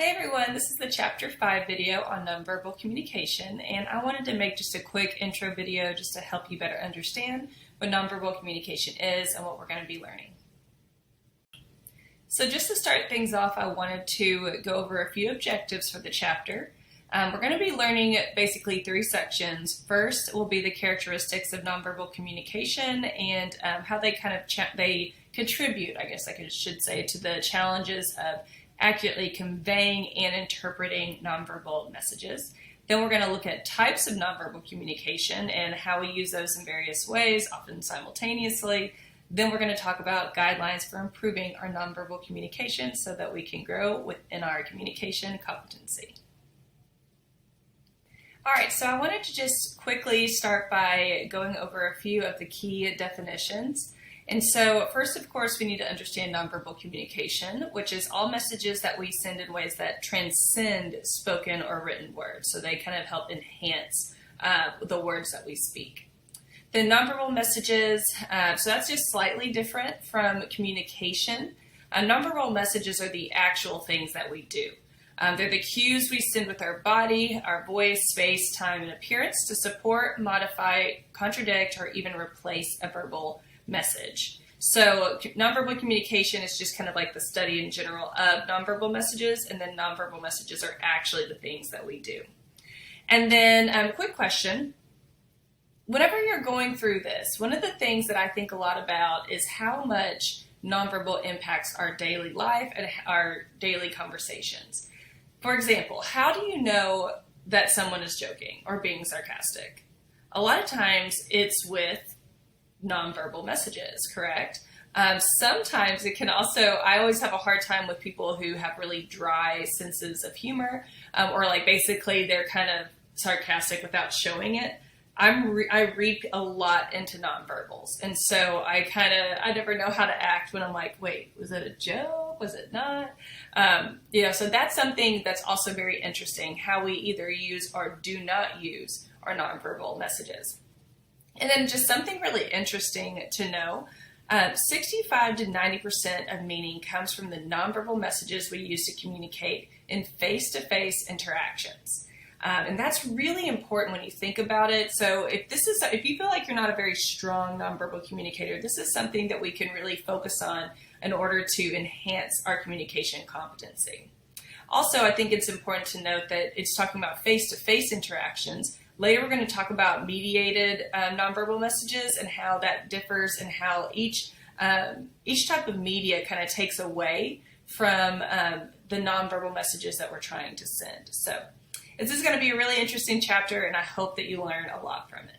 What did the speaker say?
Hey everyone, this is the Chapter 5 video on nonverbal communication, and I wanted to make just a quick intro video just to help you better understand what nonverbal communication is and what we're going to be learning. So just to start things off, I wanted to go over a few objectives for the chapter. We're going to be learning basically three sections. First will be the characteristics of nonverbal communication and how they they contribute, I guess I should say, to the challenges of accurately conveying and interpreting nonverbal messages. Then we're going to look at types of nonverbal communication and how we use those in various ways, often simultaneously. Then we're going to talk about guidelines for improving our nonverbal communication so that we can grow within our communication competency. All right, so I wanted to just quickly start by going over a few of the key definitions. And so first, of course, we need to understand nonverbal communication, which is all messages that we send in ways that transcend spoken or written words. So they kind of help enhance the words that we speak. The nonverbal messages, so that's just slightly different from communication. Nonverbal messages are the actual things that we do. They're the cues we send with our body, our voice, space, time, and appearance to support, modify, contradict, or even replace a verbal message. So nonverbal communication is just kind of like the study in general of nonverbal messages, and then nonverbal messages are actually the things that we do. And then quick question. Whenever you're going through this, one of the things that I think a lot about is how much nonverbal impacts our daily life and our daily conversations. For example, how do you know that someone is joking or being sarcastic? A lot of times it's with nonverbal messages, correct? Sometimes it can also, I always have a hard time with people who have really dry senses of humor, or like basically they're kind of sarcastic without showing it. I read a lot into nonverbals, and so I never know how to act when I'm like, wait, was it a joke? Was it not? So that's something that's also very interesting, how we either use or do not use our nonverbal messages. And then just something really interesting to know, 65 to 90% of meaning comes from the nonverbal messages we use to communicate in face-to-face interactions. And that's really important when you think about it. So if you feel like you're not a very strong nonverbal communicator, this is something that we can really focus on in order to enhance our communication competency. Also, I think it's important to note that it's talking about face-to-face interactions. Later, we're going to talk about mediated nonverbal messages and how that differs and how each type of media kind of takes away from the nonverbal messages that we're trying to send. So this is going to be a really interesting chapter, and I hope that you learn a lot from it.